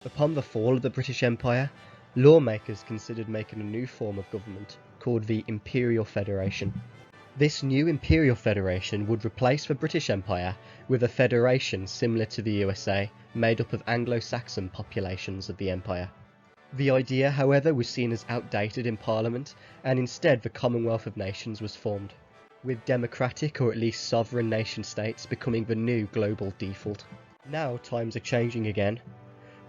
Upon the fall of the British Empire, lawmakers considered making a new form of government called the Imperial Federation. This new Imperial Federation would replace the British Empire with a federation similar to the USA, made up of Anglo-Saxon populations of the Empire. The idea, however, was seen as outdated in Parliament, and instead the Commonwealth of Nations was formed, with democratic or at least sovereign nation-states becoming the new global default. Now times are changing again,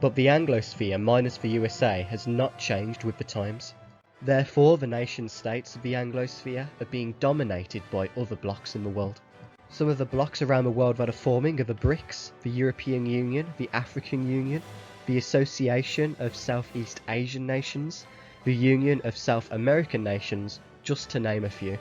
but the Anglosphere minus the USA has not changed with the times. Therefore, the nation-states of the Anglosphere are being dominated by other blocs in the world. Some of the blocs around the world that are forming are the BRICS, the European Union, the African Union, the Association of Southeast Asian Nations, the Union of South American Nations, just to name a few.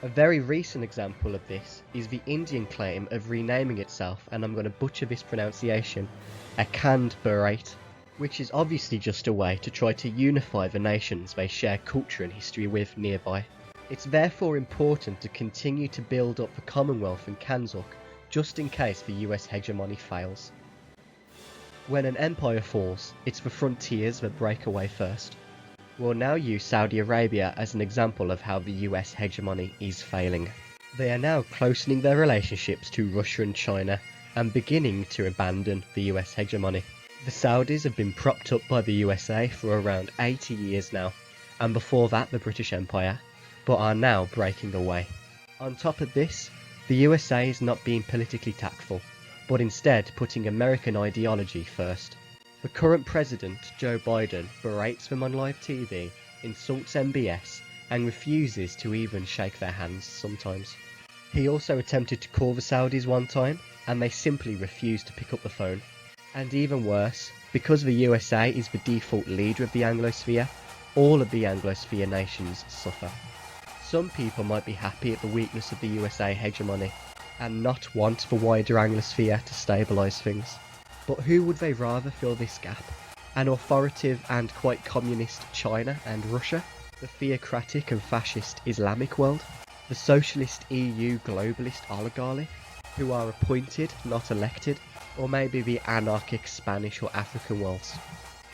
A very recent example of this is the Indian claim of renaming itself, and I'm going to butcher this pronunciation, Akhand Bharat, which is obviously just a way to try to unify the nations they share culture and history with nearby. It's therefore important to continue to build up the Commonwealth and Kanzuk, just in case the US hegemony fails. When an empire falls, it's the frontiers that break away first. We'll now use Saudi Arabia as an example of how the US hegemony is failing. They are now closening their relationships to Russia and China and beginning to abandon the US hegemony. The Saudis have been propped up by the USA for around 80 years now, and before that the British Empire, but are now breaking away. On top of this, the USA is not being politically tactful, but instead putting American ideology first. The current president, Joe Biden, berates them on live TV, insults MBS, and refuses to even shake their hands sometimes. He also attempted to call the Saudis one time, and they simply refused to pick up the phone. And even worse, because the USA is the default leader of the Anglosphere, all of the Anglosphere nations suffer. Some people might be happy at the weakness of the USA hegemony, and not want the wider Anglosphere to stabilise things. But who would they rather fill this gap? An authoritative and quite communist China and Russia? The theocratic and fascist Islamic world? The socialist EU globalist oligarchy, who are appointed, not elected? Or maybe the anarchic Spanish or African worlds?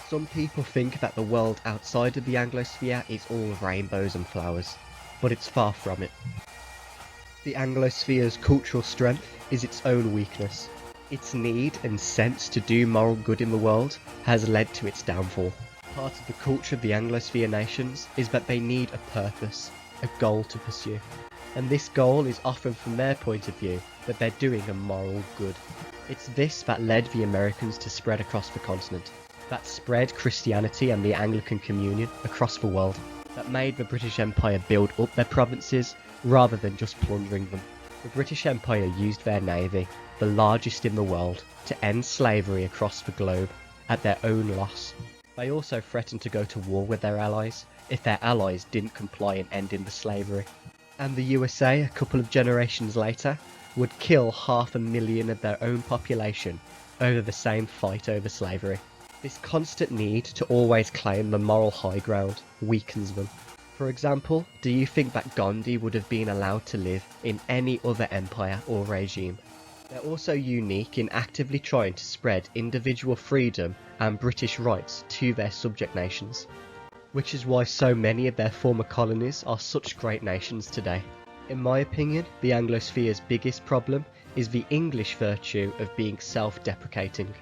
Some people think that the world outside of the Anglosphere is all rainbows and flowers, but it's far from it. The Anglosphere's cultural strength is its own weakness. Its need and sense to do moral good in the world has led to its downfall. Part of the culture of the Anglosphere nations is that they need a purpose, a goal to pursue. And this goal is often from their point of view that they're doing a moral good. It's this that led the Americans to spread across the continent, that spread Christianity and the Anglican Communion across the world, that made the British Empire build up their provinces rather than just plundering them. The British Empire used their navy, the largest in the world, to end slavery across the globe at their own loss. They also threatened to go to war with their allies if their allies didn't comply in ending the slavery. And the USA, a couple of generations later, would kill 500,000 of their own population over the same fight over slavery. This constant need to always claim the moral high ground weakens them. For example, do you think that Gandhi would have been allowed to live in any other empire or regime? They're also unique in actively trying to spread individual freedom and British rights to their subject nations, which is why so many of their former colonies are such great nations today. In my opinion, the Anglosphere's biggest problem is the English virtue of being self-deprecating.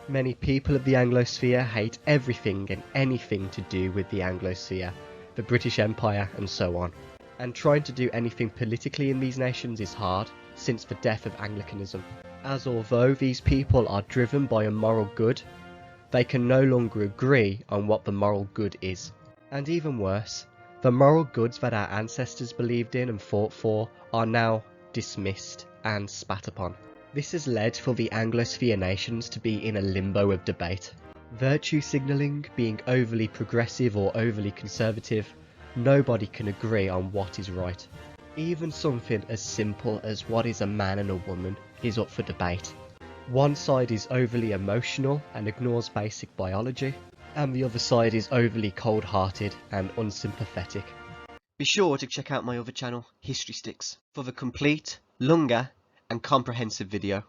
Many people of the Anglosphere hate everything and anything to do with the Anglosphere, the British Empire and so on. And trying to do anything politically in these nations is hard, since the death of Anglicanism, as although these people are driven by a moral good, they can no longer agree on what the moral good is. And even worse, the moral goods that our ancestors believed in and fought for are now dismissed and spat upon. This has led for the Anglosphere nations to be in a limbo of debate. Virtue signalling, being overly progressive or overly conservative, nobody can agree on what is right. Even something as simple as what is a man and a woman is up for debate. One side is overly emotional and ignores basic biology, and the other side is overly cold-hearted and unsympathetic. Be sure to check out my other channel, History Sticks, for the complete, longer and comprehensive video.